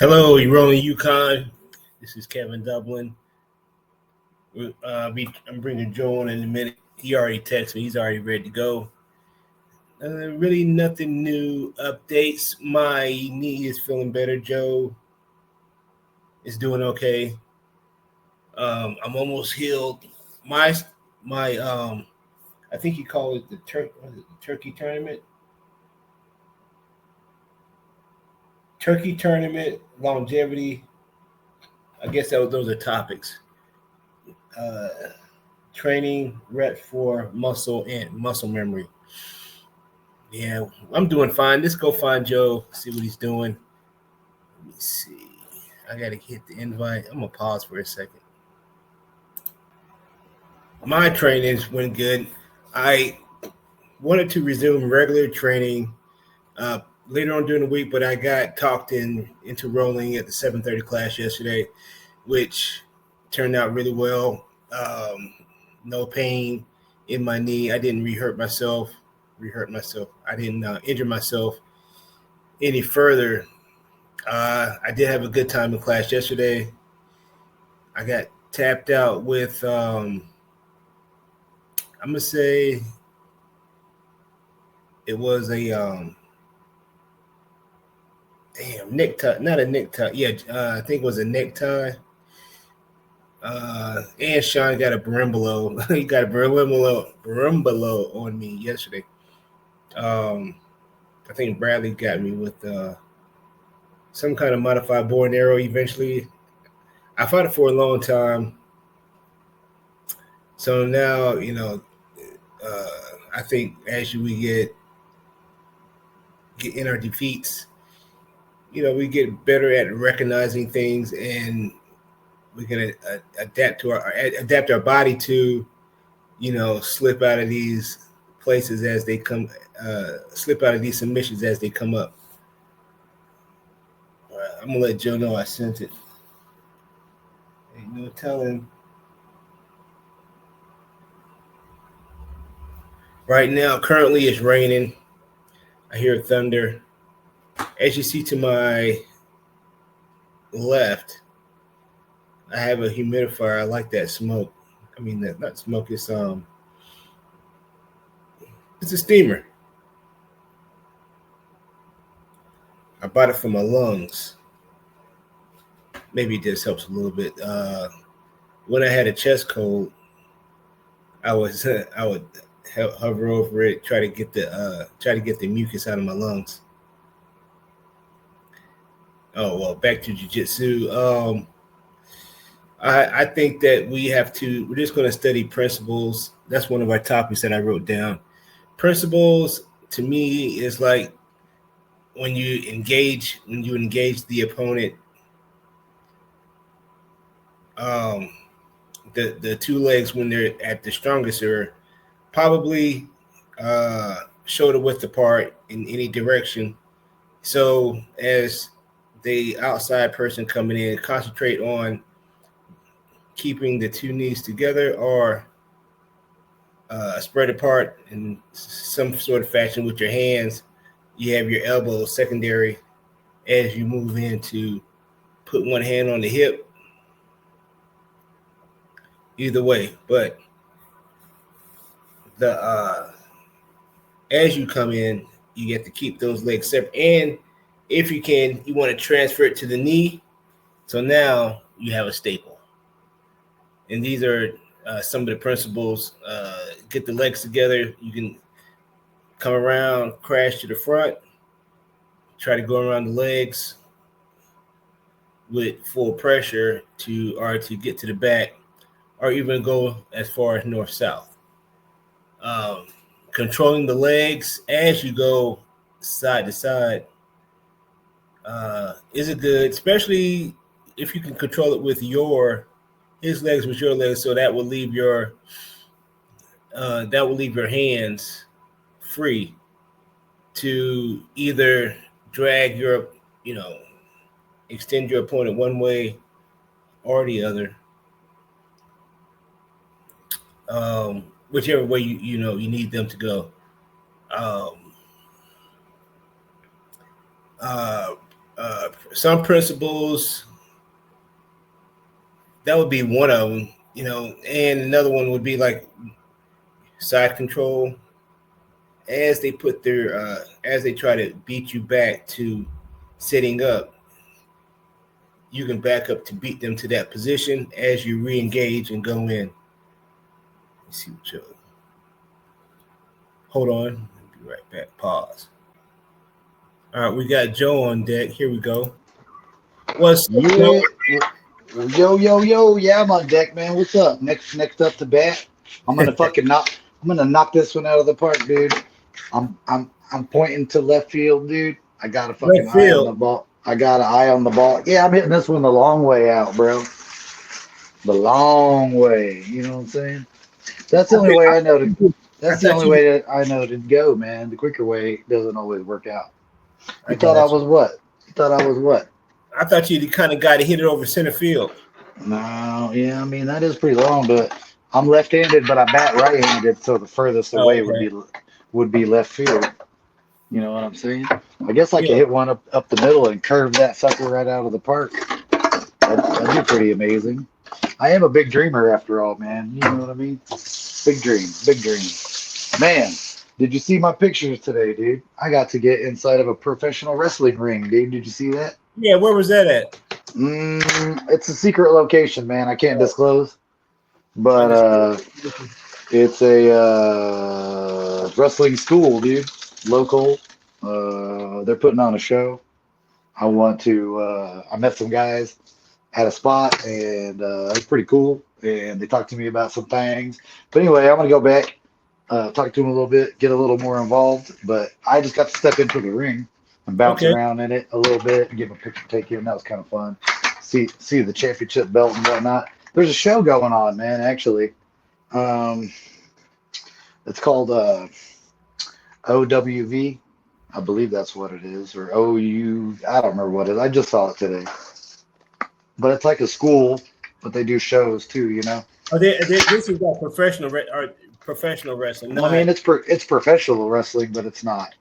Hello, you're rolling Yukon. This is Kevin Dublin. I'm bringing Joe on in a minute. He already texted me. He's already ready to go. Really nothing new updates. My knee is feeling better. Joe is doing okay. I'm almost healed. My my I think you call it the turkey tournament. Turkey tournament longevity. I guess those are topics. Uh, Training rep for muscle and muscle memory. Yeah, I'm doing fine. Let's go find Joe, see what he's doing. Let me see. I gotta hit the invite. I'm gonna pause for a second. My trainings went good. I wanted to resume regular training later on during the week, but I got talked into rolling at the 7:30 class yesterday, which turned out really well. No pain in my knee. I didn't rehurt myself. I didn't injure myself any further. I did have a good time in class yesterday. I got tapped out with, I'm gonna say it was a necktie, not a necktie. Yeah, I think it was a necktie. And Sean got a berimbolo. He got a berimbolo on me yesterday. Um, I think Bradley got me with some kind of modified bow and arrow. Eventually, I fought it for a long time. So now, uh, I think as we get in our defeats, we get better at recognizing things, and we can adapt our body to, slip out of these places as they come, slip out of these submissions as they come up. I'm gonna let Joe know I sent it. Ain't no telling. Right now, currently it's raining. I hear thunder. As you see to my left, I have a humidifier. I like that smoke. I mean, that not smoke. It's a steamer. I bought it for my lungs. Maybe this helps a little bit. When I had a chest cold, I would hover over it, try to get the mucus out of my lungs. Oh well, back to jujitsu. I think that we're just going to study principles. That's one of our topics that I wrote down. Principles to me is like when you engage the opponent, um, the two legs when they're at the strongest are probably shoulder width apart in any direction. So as the outside person coming in, concentrate on keeping the two knees together or spread apart in some sort of fashion with your hands. You have your elbow secondary as you move in to put one hand on the hip. Either way, but the as you come in, you get to keep those legs separate. And if you can, you want to transfer it to the knee. So now you have a staple. And these are some of the principles. Get the legs together. You can come around, crash to the front, try to go around the legs with full pressure to get to the back, or even go as far as north south. Um, Controlling the legs as you go side to side is a good, especially if you can control it with his legs with your legs, so that will leave your hands free to either drag you know, extend your opponent one way or the other, whichever way you need them to go. Um, uh, some principles, that would be one of them, and another one would be like side control. As they as they try to beat you back to setting up, you can back up to beat them to that position as you re-engage and go in. Let's see what you hold on. I'll be right back. Pause. All right, we got Joe on deck. Here we go. What's up, Joe? Yo. Yeah, I'm on deck, man. What's up? Next up to bat. I'm gonna knock this one out of the park, dude. I'm pointing to left field, dude. I got a fucking Left eye on the field. ball. I got an eye on the ball. Yeah, I'm hitting this one the long way out, bro. The long way. You know what I'm saying? That's the only way I know to. I That's the thought only you. way that I know to go, man. The quicker way doesn't always work out. I You thought I got you. was what? You thought I was what? I thought you the kind of guy to hit it over center field. No, yeah, I mean that is pretty long, but I'm left-handed, but I bat right-handed, so the furthest Oh, away okay. would be left field. You know what I'm saying? I guess I could Yeah. hit one up the middle and curve that sucker right out of the park. That'd be pretty amazing. I am a big dreamer after all, man. You know what I mean? Big dream, big dream. Man, did you see my pictures today, dude? I got to get inside of a professional wrestling ring, dude. Did you see that? Yeah. Where was that at? It's a secret location, man. I can't Oh, disclose, but understood. it's a wrestling school, dude. Local. They're putting on a show. I want to. I met some guys at a spot, and it's pretty cool. And they talked to me about some things. But anyway, I'm gonna go back, talk to them a little bit, get a little more involved. But I just got to step into the ring and bounce Okay. around in it a little bit and give a picture taken. That was kind of fun. See the championship belt and whatnot. There's a show going on, man. Actually, um, it's called OWV. I believe that's what it is, or OU. I don't remember what it is. I just saw it today. But it's like a school, but they do shows too, you know. Oh, this is like professional wrestling, Well, I mean, not. it's professional wrestling, but it's not,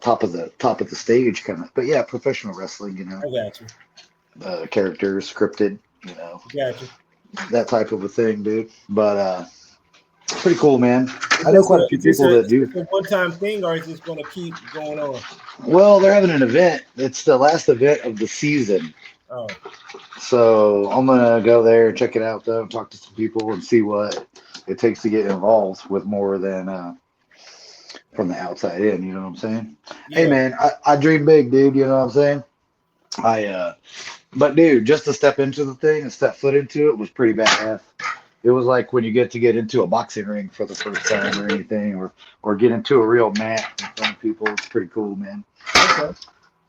top of the stage kind of. But yeah, professional wrestling, I got you. characters scripted, Got you. that type of a thing, dude. But pretty cool, man. Is I know this quite a a few is this people a that is do. this a one-time thing, or is this going to keep going on? Well, they're having an event. It's the last event of the season. Oh, So I'm gonna go there and check it out though, talk to some people and see what it takes to get involved with more than from the outside in, you know what I'm saying? Hey yeah. man, I dream big, dude, you know what I'm saying? I but dude, just to step into the thing and step foot into it was pretty badass. It was like when you get into a boxing ring for the first time or anything, or get into a real mat in front of people. It's pretty cool, man. Okay.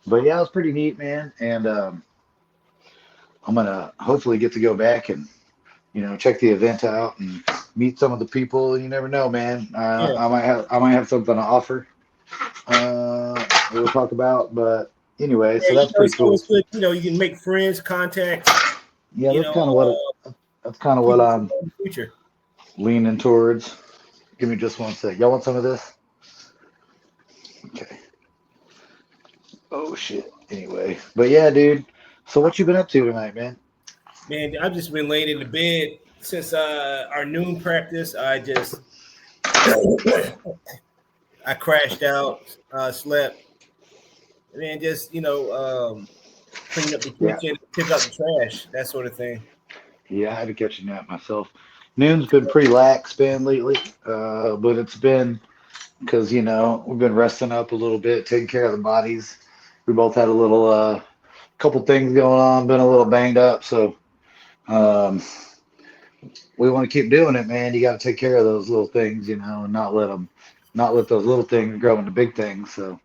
But yeah, it was pretty neat, man. And I'm gonna hopefully get to go back and check the event out and meet some of the people. You never know, man. Yeah. I might have something to offer. We'll talk about, but anyway, Yeah. so that's pretty It's cool. always good. You can make friends, contacts. Yeah, You know, that's kind of what people I'm in the future. leaning towards. Give me just one sec. Y'all want some of this? Okay. Oh shit. Anyway, but yeah, dude. So what you been up to tonight, man? Man, I've just been laying in the bed since our noon practice. I crashed out, slept, and then just clean up the Yeah, kitchen, pick up the trash, that sort of thing. yeah. I had to catch a nap myself. Noon's been pretty lax, man, lately. But it's been because we've been resting up a little bit, taking care of the bodies. We both had a little couple things going on, been a little banged up, so um, we want to keep doing it, man. You got to take care of those little things, and not let those little things grow into big things. So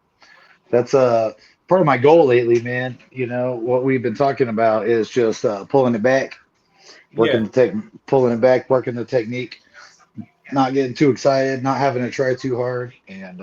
that's part of my goal lately, man. What we've been talking about is just pulling it back, Yeah, pulling it back, working the technique, not getting too excited, not having to try too hard, and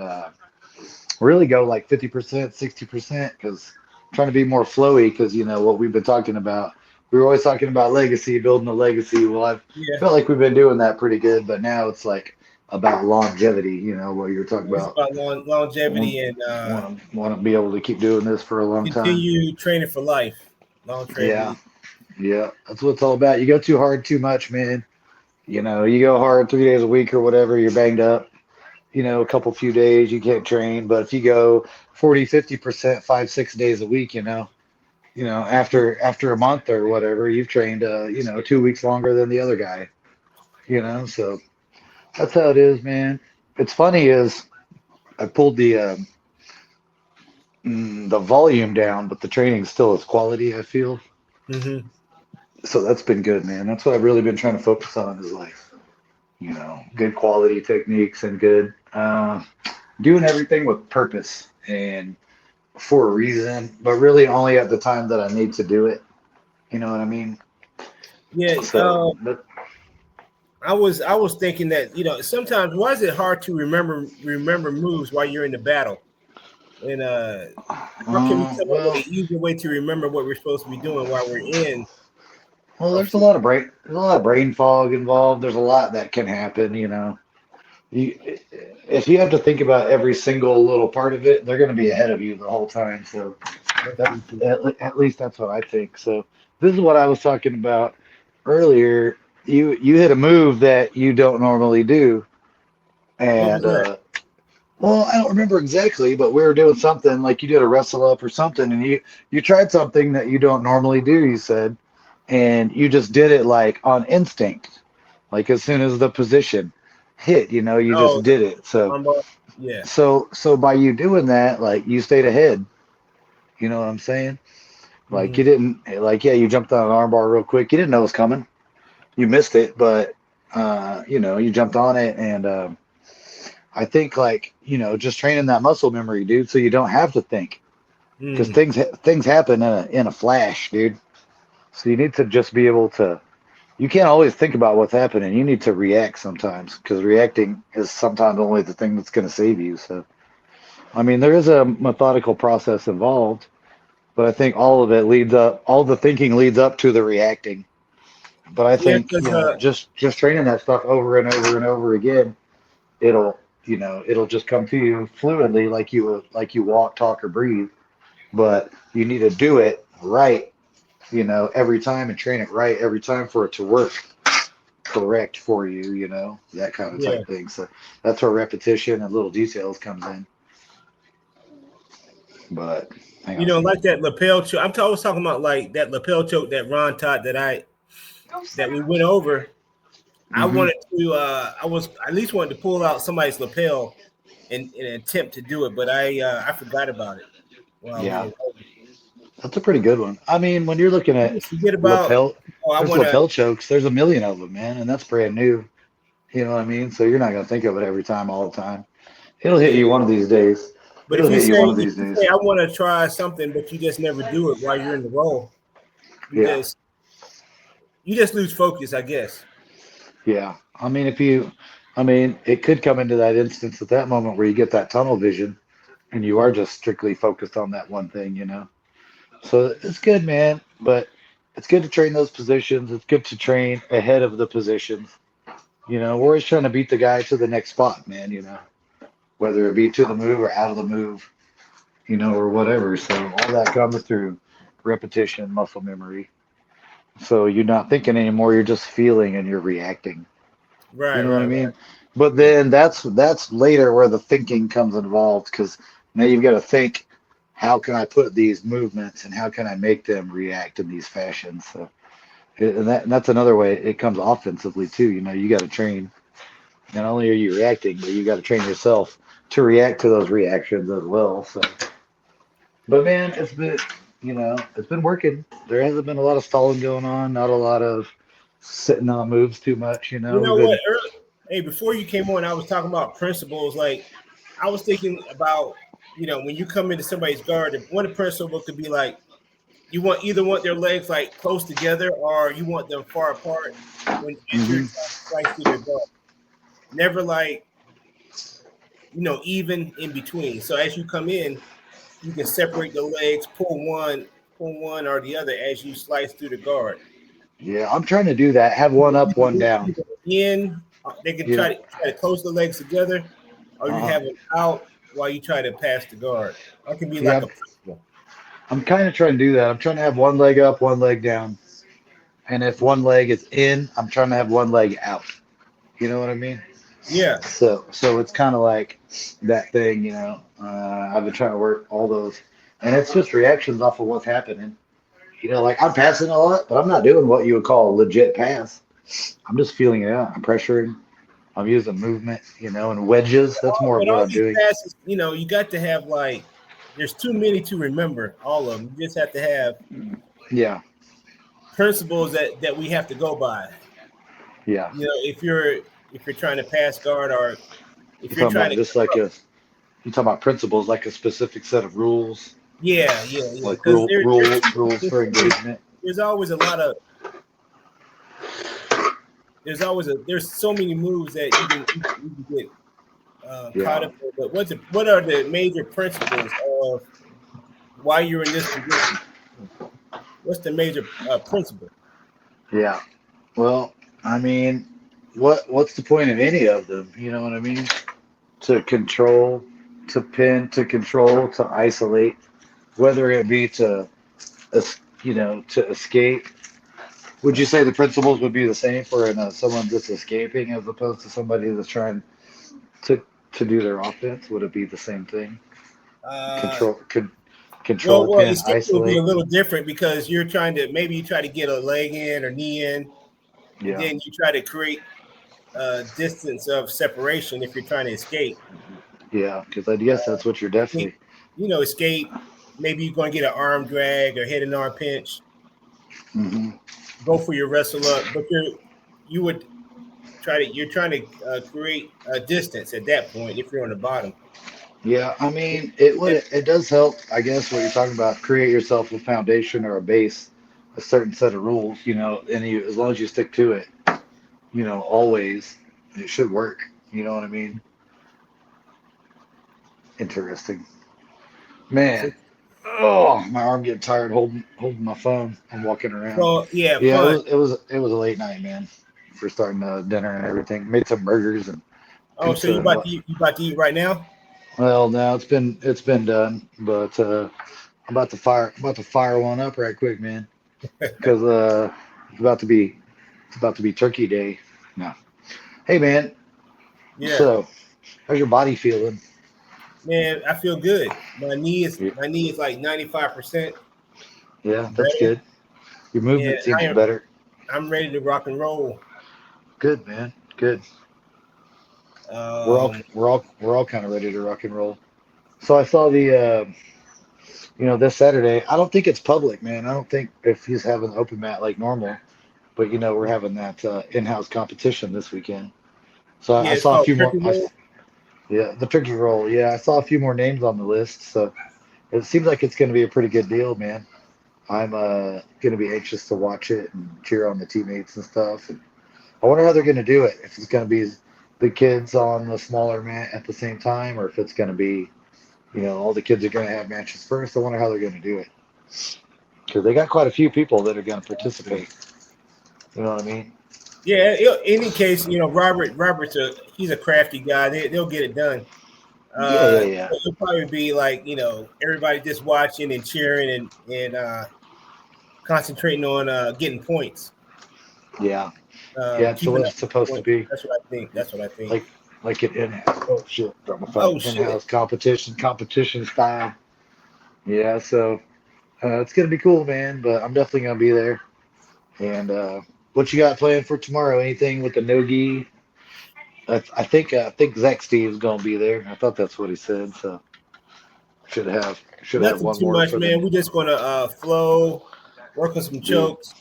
really go like 50%, 60%, because I'm trying to be more flowy. Because what we've been talking about. We were always talking about legacy, building a legacy. Well, I've yeah, felt like we've been doing that pretty good, but now it's like about longevity. What you're talking It's about. about Want longevity and to be able to keep doing this for a long time. continue training for life. Yeah, Longevity. yeah, that's what it's all about. You go too hard, too much, man. You go hard 3 days a week or whatever, you're banged up. A couple few days you can't train, but if you go 40, 50%, 5, 6 days a week, after a month or whatever, you've trained 2 weeks longer than the other guy. So that's how it is, man. It's funny is I pulled the volume down, but the training still is quality, I feel. Mm-hmm. So that's been good, man. That's what I've really been trying to focus on is like, good quality techniques and good doing everything with purpose and for a reason, but really only at the time that I need to do it. You know what I mean? Yeah. So, but I was thinking that sometimes why is it hard to remember moves while you're in the battle? And how can we come up with well, an easier way to remember what we're supposed to be doing while we're in a there's a fight? lot of brain fog involved. There's a lot that can happen. You, if you have to think about every single little part of it, they're going to be ahead of you the whole time. So That's that's true too. at least that's what I think. So this is what I was talking about earlier. You hit a move that you don't normally do, What was and that? well, I don't remember exactly, but we were doing something like you did a wrestle up or something, and you tried something that you don't normally do. You said, and you just did it like on instinct, like as soon as the position hit, you Oh, just did it. So armbar. Yeah. so by you doing that, like you stayed ahead. You know what I'm saying? Like Hmm. you didn't like yeah, you jumped on an armbar real quick. You didn't know it was coming. You missed it, but you jumped on it, and I think like just training that muscle memory, dude, so you don't have to think because Mm. things happen in a flash, dude. So you need to just be able to. You can't always think about what's happening. You need to react sometimes because reacting is sometimes only the thing that's going to save you. So I mean, there is a methodical process involved, but I think all of it leads up. All the thinking leads up to the reacting. But I Yeah, think because just training that stuff over and over and over again, it'll just come to you fluidly like you walk, talk, or breathe. But you need to do it right, every time and train it right every time for it to work correct for you, that kind of yeah, type thing. So that's where repetition and little details comes in. But hang on a second. like that lapel choke. I was talking about like that lapel choke that Ron taught that we went over. I Hmm. wanted to. I was at least wanted to pull out somebody's lapel in an attempt to do it, but I forgot about it while we Yeah, were over. that's a pretty good one. I mean, when you're looking You at just forget about. lapel, Oh, I there's want to. lapel chokes. There's a million of them, man, and that's brand new. You know what I mean? So you're not gonna think of it every time, all the time. It'll hit Yeah, you one of these days. but It'll hit you one of if these you days. say I want to try something, but you just never do it while you're in the role, you Yeah, just you just lose focus, I guess. yeah. I mean, it could come into that instance at that moment where you get that tunnel vision and you are Mhm. just strictly focused on that one thing. So it's good, man. But it's good to train those positions. It's good to train ahead of the positions. We're always trying to beat the guy to the next spot, man. Whether it be to the move or out of the move, or whatever. So all that comes through repetition, muscle memory. So you're not thinking anymore, you're just feeling and you're reacting. You Right, know what I right, mean? right. But Yeah, then that's later where the thinking comes involved because now you've got to think, how can I put these movements and how can I make them react in these fashions? So and that's another way it comes offensively too. You got to train. Not only are you reacting, but you got to train yourself to react to those reactions as well. So, but man, it's been working. There hasn't been a lot of stalling going on, not a lot of sitting on moves too much. you We've know what? been. Hey, before you came on, I was talking about principles. Like I was thinking about when you come into somebody's guard, one principle could be like you want their legs like close together, or you want them far apart when as you're Hmm. trying to slice through their guard. Never like even in between. So as you come in, you can separate the legs, pull one or the other as you slice through the guard. Yeah, I'm trying to do that. Have one up, one down. Either in They can Yeah. try to close the legs together, or you Uh-huh. have them out while you try to pass the guard. That can be like Yeah, a principle. I'm kind of trying to do that. I'm trying to have one leg up, one leg down. And if one leg is in, I'm trying to have one leg out. You know what I mean? Yeah. So it's kind of like that thing, you know. I've been trying to work all those, and it's just reactions off of what's happening. You know, like I'm passing a lot, but I'm not doing what you would call a legit pass. I'm just feeling it out. I'm pressuring. I'm using movement, you know, and wedges. That's more of But what all I'm these doing. passes, you got to have like. There's too many to remember all of them. You just have to have Yeah, principles that we have to go by. yeah. If you're trying to pass guard or if You're you're talking trying about to just like a, you're talking about principles, like a specific set of rules, yeah, like because rules for engagement. there's always a lot of there's so many moves that you can get caught Yeah. up in. But what are the major principles of why you're in this position? What's the major principle? Yeah. Well, I mean, what's the point of any of them? You know what I mean? To control, to pin, to control, to isolate, whether it be to, you know, to escape. Would you say the principles would be the same for someone that's escaping as opposed to somebody that's trying to to do their offense? Would it be the same thing? Uh, Control, well, control, well, pin, escape will be a isolate. little different because you're trying to maybe you try to get a leg in or knee in, and Yeah, then you try to create a distance of separation if you're trying to escape. yeah, because I guess that's what you're I think definitely. escape. Maybe you're going to get an arm drag or hit an arm pinch. Hmm. Go for your wrestle up, but you would you're trying to create a distance at that point if you're on the bottom. Yeah, I mean, it does help, I guess, what you're talking about. Create yourself a foundation or a base, a certain set of rules, you know, and you as long as you stick to it, you know, always, it should work. You know what I mean? Interesting. So, Man, oh, my arm getting tired holding my phone. I'm walking around. so yeah, Yeah, fun. it was a late night, man. For starting dinner and everything. Made some burgers and Oh, so pizza you and about what. to eat, you about to eat right now? Well, now it's been done, but I'm about to fire one up right quick, man, because it's about to be Turkey Day. No, hey man, Yeah, so how's your body feeling? man, I feel good. Yeah, My knee is like 95% yeah, that's better. good. Your Yeah, movement seems I am. better. I'm ready to rock and roll. Good, man. Good. Um, We're all kind of ready to rock and roll. So I saw the you know, this Saturday. I don't think it's public, man. I don't think if he's having open mat like normal, but you know, we're having that in-house competition this weekend. So I yeah, it's saw a called few more. Turkey Roll. Yeah, the turkey roll. Yeah, I saw a few more names on the list. So it seems like it's going to be a pretty good deal, man. I'm going to be anxious to watch it and cheer on the teammates and stuff. And I wonder how they're going to do it. If it's going to be the kids on the smaller mat at the same time, or if it's going to be, you know, all the kids are going to have matches first. I wonder how they're going to do it because they got quite a few people that are going to participate. You know what I mean? Yeah, any case, Robert's he's a crafty guy. They'll get it done. Yeah, yeah, yeah, It'll probably be like everybody just watching and cheering and concentrating on getting points. yeah, yeah. It's Keeping what up it's with supposed the to points. be. That's what I think. That's what I think. Like an in oh shit, drop my phone. Oh shit! In-house competition style. Yeah, so it's gonna be cool, man. But I'm definitely gonna be there. And what you got planned for tomorrow? Anything with the nogi? I think Zach Steve's gonna be there. I thought that's what he said. So should have Nothing one too more much, for the. man. We're just gonna flow, work on some Yeah. chokes.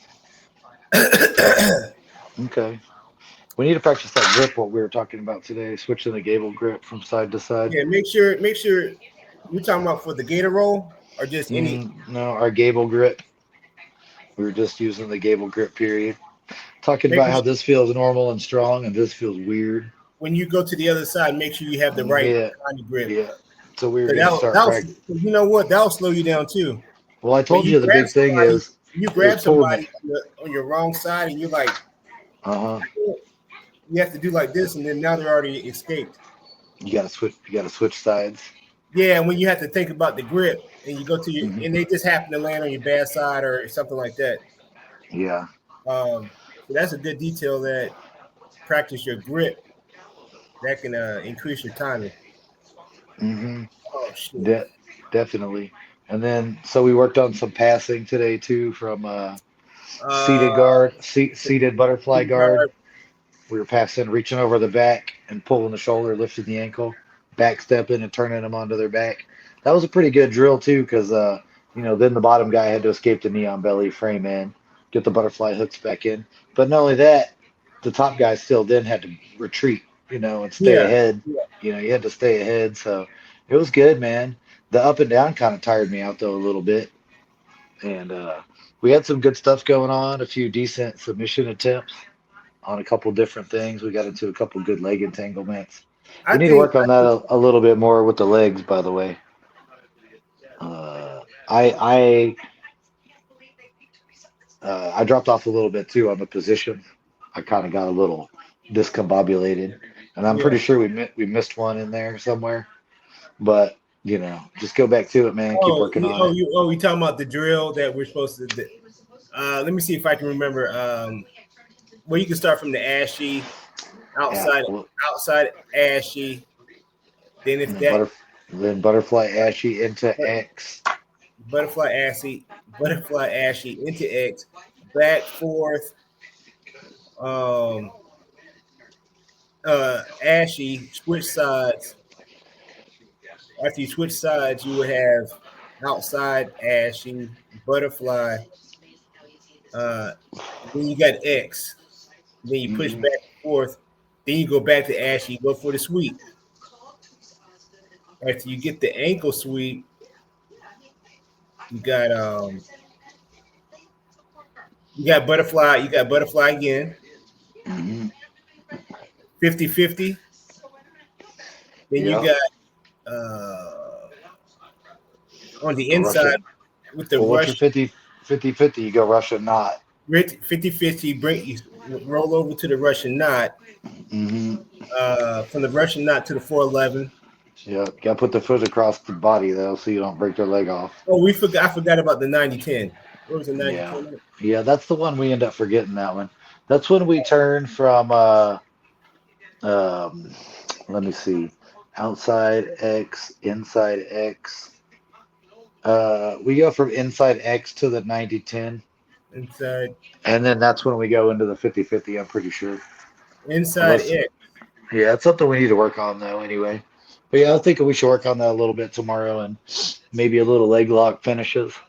Okay. We need to practice that grip. What we were talking about today, switching the gable grip from side to side. Yeah, make sure you're talking about for the gator roll or just any No, our gable grip. We were just using the gable grip period. Talking about making how sure this feels normal and strong, and this feels weird. when you go to the other side, make sure you have the right Yeah, kind of grip. yeah. So we were Cause gonna start practice. you know what, that'll slow you down too. Well, I When told you you the grab big thing somebody, you is grab pulling it. somebody on your wrong side, and you're like, Uh huh. you have to do like this, and then now they're already escaped. You gotta switch. You gotta switch sides. Yeah, and when you have to think about the grip, and you go to your, Hmm. and they just happen to land on your bad side or something like that. Yeah. So that's a good detail that practice your grip. That can increase your timing. Hmm. Oh shit. De- Definitely. And then so we worked on some passing today too from seated Uh, guard, seated butterfly guard. guard. We were passing, reaching over the back and pulling the shoulder, lifting the ankle, back stepping and turning them onto their back. That was a pretty good drill too, because then the bottom guy had to escape the knee on belly, frame in, get the butterfly hooks back in. But not only that, the top guy still then had to retreat, and stay Yeah, ahead. yeah. You had to stay ahead. So it was good, man. The up and down kind of tired me out though a little bit. And we had some good stuff going on, a few decent submission attempts on a couple different things. We got into a couple good leg entanglements. I We need to think work on that a little bit more with the legs, by the way. Uh, I I dropped off a little bit too on the position. I kind of got a little discombobulated, and I'm yeah. pretty sure we missed one in there somewhere. But just go back to it, man. Keep working on it. You talking about the drill that we're supposed to do? Let me see if I can remember. Well, you can start from the ashy Yeah, outside, well, outside ashy. Then and if then that then butterfly ashy into X. butterfly ashy into X, back forth, um, ashy, switch sides. After you switch sides, you would have outside ashy, butterfly. Uh, then you got X. Then you push Hmm. back and forth. Then you go back to ashy. You go for the sweep. After you get the ankle sweep, you got um you got butterfly. You got butterfly again. Hmm. 50-50. Then you Yeah, got uh on the the inside Russian. with the Well, what's your rush 50-50? You go Russian knot. 50-50. Bring you roll over to the Russian knot. Hmm. From the Russian knot to the 411. Yeah, got to put the foot across the body though, so you don't break their leg off. Oh, we forgot. I forgot about the 90-10. What was the Yeah, 90-10? yeah, that's the one we end up forgetting that one. That's when we turn from um, let me see, outside X, inside X. We go from inside X to the 90-10, Inside and then that's when we go into the 50-50. I'm pretty sure. inside Unless, X. yeah, it's something we need to work on though. Anyway, but yeah, I think we should work on that a little bit tomorrow, and maybe a little leg lock finishes Yeah,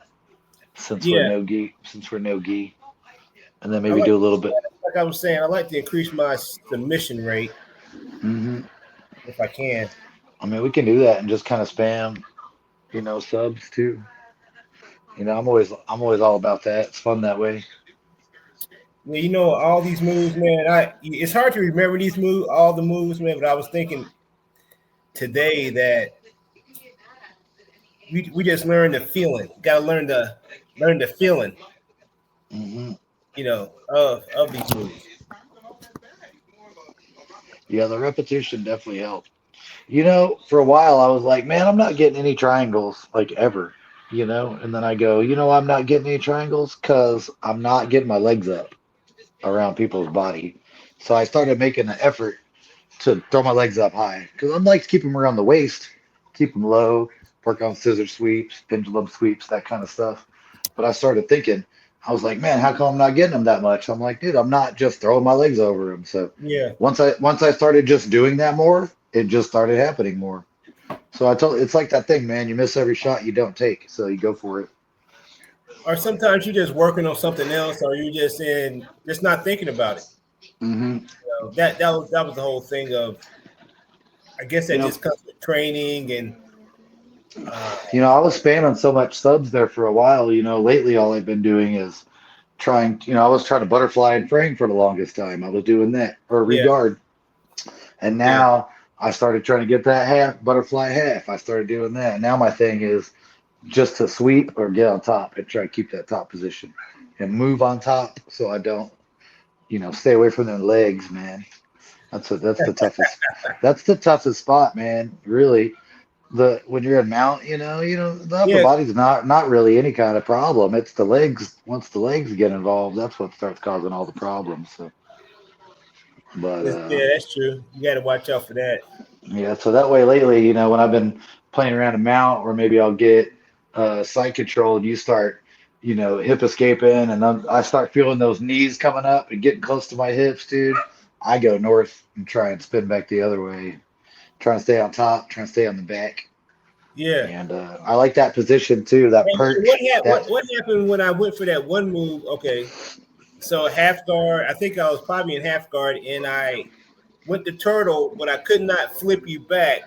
since we're no gi, and then I maybe like do a little bit. like I was saying. I like to increase my submission rate Hmm. if I can. I mean, we can do that and just kind of spam, subs too. I'm always all about that. It's fun that way. Yeah, all these moves, man. It's hard to remember all the moves, man. But I was thinking today that we just learned the feeling. Got to learn the feeling, Hmm. of these moves. Yeah, the repetition definitely helps. For a while I was like, man, I'm not getting any triangles like ever, and then I go, I'm not getting any triangles because I'm not getting my legs up around people's body. So I started making an effort to throw my legs up high because I'd like to keep them around the waist, keep them low, work on scissor sweeps, pendulum sweeps, that kind of stuff. But I started thinking, I was like, man, how come I'm not getting them that much? I'm like, dude, I'm not just throwing my legs over them. So Yeah. once I started just doing that more, it just started happening more. So I told it's like that thing, man. You miss every shot you don't take, so you go for it. Or sometimes you're just working on something else, or you just not thinking about it. Hmm. That was the whole thing of. I guess that Yep. just comes with training and uh, I was spamming so much subs there for a while. Lately all I've been doing is trying. I was trying to butterfly and frame for the longest time. I was doing that or yeah, regard, and yeah. now I started trying to get that half butterfly half. I started doing that. Now my thing is just to sweep or get on top and try to keep that top position and move on top so I don't, stay away from their legs, man. That's the toughest. That's the toughest spot, man. Really, the when you're in mount, the upper Yeah, body's not really any kind of problem. It's the legs. Once the legs get involved, that's what starts causing all the problems. So, but yeah, that's true. You got to watch out for that. yeah, so that way lately, when I've been playing around a mount, or maybe I'll get side control, and you start, hip escaping, and I start feeling those knees coming up and getting close to my hips, dude. I go north and try and spin back the other way, trying to stay on top, trying to stay on the back. Yeah. And I like that position too, that And what perch. happened? That What happened when I went for that one move? Okay, so half guard. I think I was probably in half guard, and I went to turtle, but I could not flip you back.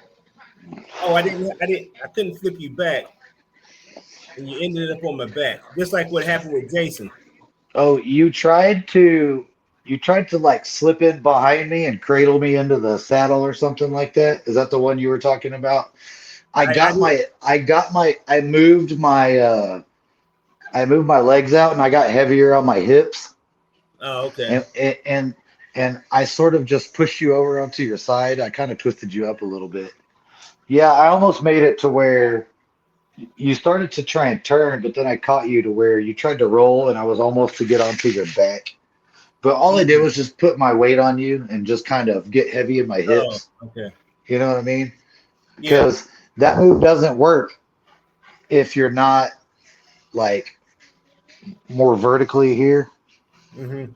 Oh, I didn't. I didn't. I couldn't flip you back, and you ended up on my back, just like what happened with Jason. oh, you tried to like slip in behind me and cradle me into the saddle or something like that. Is that the one you were talking about? I did. I moved my legs out and I got heavier on my hips Oh, okay. and and I sort of just pushed you over onto your side. I kind of twisted you up a little bit. Yeah, I almost made it to where you started to try and turn, but then I caught you to where you tried to roll and I was almost to get onto your back. But all I did Mm. was just put my weight on you and just kind of get heavy in my Oh, hips. okay. You know what I mean? Yeah. Because that move doesn't work if you're not like more vertically here. Mm-hmm.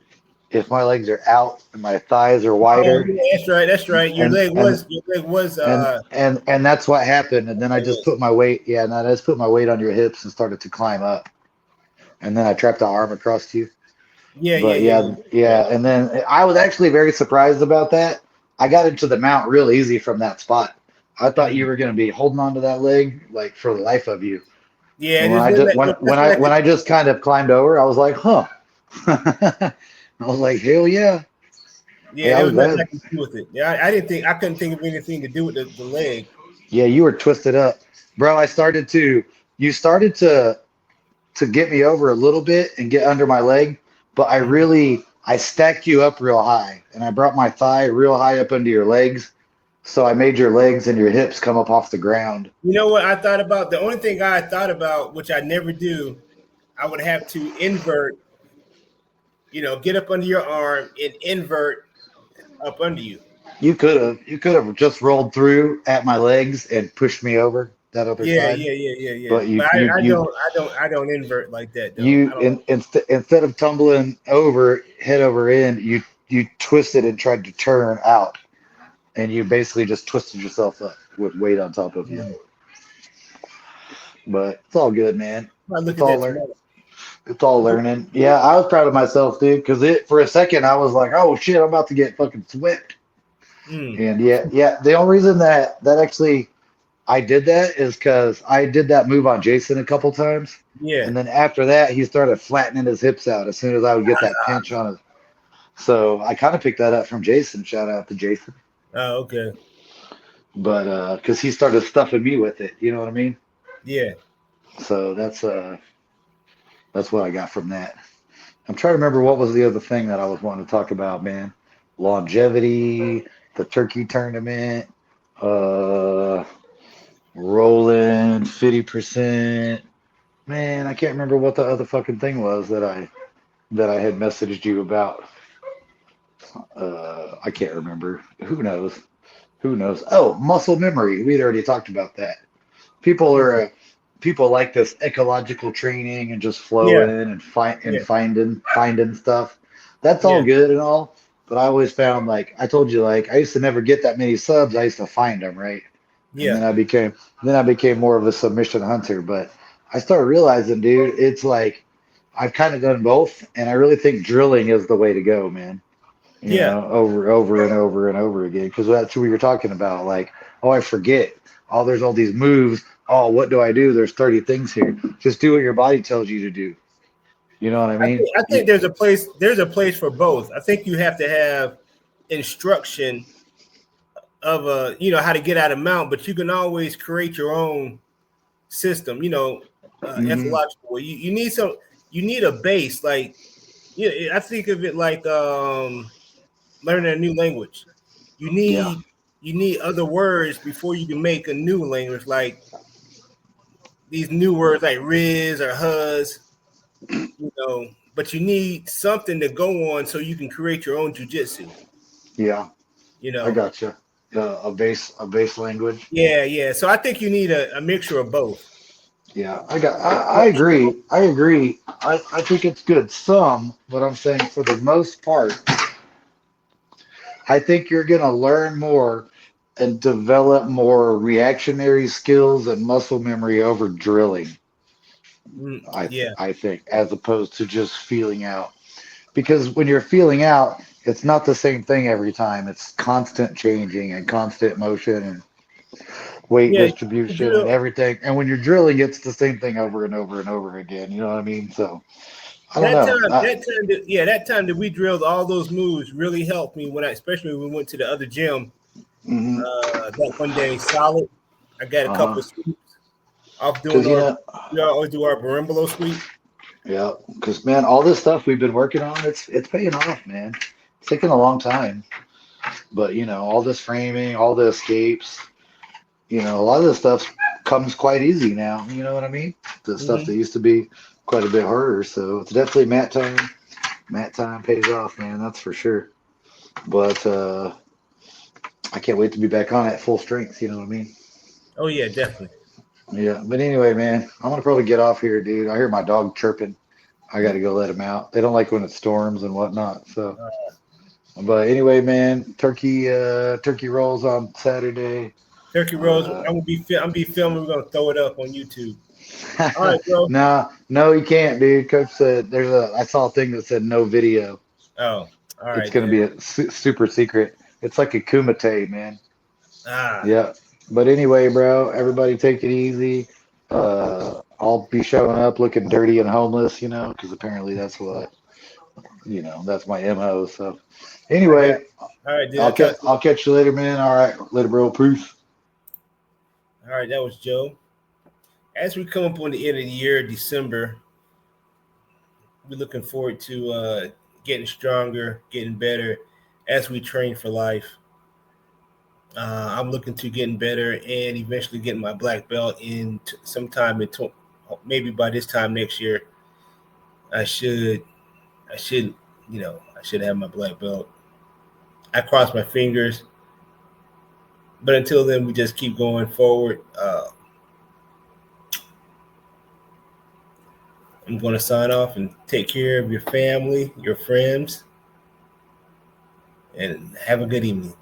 If my legs are out and my thighs are Oh, wider, yeah, that's right. That's right. Your and leg and was. Your leg was. and that's what happened. And then I just put my weight, yeah, and I just put my weight on your hips and started to climb up. And then I trapped the arm across you. Yeah, yeah, But yeah, yeah, yeah. Right. yeah. And then I was actually very surprised about that. I got into the mount real easy from that spot. I thought you Mm. were going to be holding on to that leg like for the life of you. Yeah, And just just let when it. I just kind of climbed over, I was like, huh. I was like, hell yeah. Hey, Yeah, I there was was nothing glad. I could do with it. Yeah, I didn't think I couldn't think of anything to do with the leg. Yeah, you were twisted up, bro. You started to get me over a little bit and get under my leg, but Mhm. I stacked you up real high, and I brought my thigh real high up under your legs, so I made your legs and your hips come up off the ground. You know what I thought about? The only thing I thought about, which I never do, I would have to invert. Get up under your arm and invert up under you. You could have just rolled through at my legs and pushed me over that other Yeah, side, yeah, yeah, yeah, yeah. but But I don't invert like that though. I don't. instead of tumbling over head over end, you twisted and tried to turn out, and you basically just twisted yourself up with weight on top of you. Mm. But it's all good, man. I'll look It's at all that learn. tomorrow. It's all learning. Yeah, I was proud of myself, dude, because it for a second I was like, oh shit, I'm about to get fucking swept. Mm. And yeah. The only reason that actually I did that is because I did that move on Jason a couple times, Yeah. and then after that he started flattening his hips out as soon as I would get that pinch on it. So I kind of picked that up from Jason. Shout out to Jason. Oh, okay. But because he started stuffing me with it, you know what I mean? Yeah. So that's what I got from that. I'm trying to remember what was the other thing that I was wanting to talk about, man. Longevity, the turkey tournament, uh, rolling 50%. Man, I can't remember what the other fucking thing was that I had messaged you about. I can't remember. Who knows? Who knows? Oh, muscle memory. We'd already talked about that. People Mm. are people like this ecological training and just Yeah. flowing and Yeah. finding stuff. That's all Yeah. good and all, but I always found like I told you like I used to never get that many subs. I used to find them, right? And Yeah. then I became more of a submission hunter. But I started realizing, dude, it's like I've kind of done both, and I really think drilling is the way to go, man. Yeah. Over and over and over again. Because that's what you're talking about. Like, oh, I forget. Oh, there's all these moves. Oh, what do I do? There's 30 things here. Just do what your body tells you to do. You know what I mean? I think there's a place for both. I think you have to have instruction of how to get out of mount, but you can always create your own system. Hmm. Ecological. You need a base. Like I think of it like learning a new language. You Yeah. need other words before you can make a new language, like these new words like Riz or Huz, but you need something to go on so you can create your own jujitsu, Yeah. you I know. got you. A base language. Yeah. So I think you need a mixture of both. Yeah, I agree. I agree. I think it's good. Some, but I'm saying for the most part, I think you're gonna learn more and develop more reactionary skills and muscle memory over drilling. Yeah. I think, as opposed to just feeling out. Because when you're feeling out, it's not the same thing every time. It's constant changing and constant motion and weight Yeah. You distribution and drill everything. And when you're drilling, it's the same thing over and over and over again. You know what I mean? So I don't that know. time, that time that we drilled all those moves really helped me especially when we went to the other gym Mhm. that one day solid. I got a couple Uh-huh. of sweeps off doing Because, we always do our berimbolo sweep. yeah, because, man, all this stuff we've been working on, it's paying off, man. It's taking a long time. But, all this framing, all the escapes, a lot of this stuff comes quite easy now. You know what I mean? The stuff that Mm-hmm. used to be quite a bit harder. So it's definitely mat time. Mat time pays off, man. That's for sure. But I can't wait to be back on at full strength. You know what I mean? Oh yeah, definitely. Yeah. But anyway, man, I'm gonna probably get off here, dude. I hear my dog chirping. I got to go let him out. They don't like when it storms and whatnot. So, but anyway, man, turkey rolls on Saturday. Turkey rolls. Uh, I'm be filming. We're gonna throw it up on YouTube. All right, bro. no, no, you can't, dude. Coach said I saw a thing that said no video. Oh, all It's right gonna then. be a super secret. It's like a kumite, man. Ah, Yeah. But anyway, bro, everybody take it easy. I'll be showing up looking dirty and homeless, because apparently that's my MO. So I got. anyway, All right, dude. I'll I catch talk to you. I'll catch you later, man. All right, later, bro. Peace. All right, that was Joe. As we come up on the end of the year, December, we're looking forward to getting stronger, getting better as we train for life. I'm looking to getting better and eventually getting my black belt in sometime maybe by this time next year. I should, I should, I should have my black belt. I cross my fingers, but until then, we just keep going forward. I'm going to sign off and take care of your family, your friends, and have a good evening.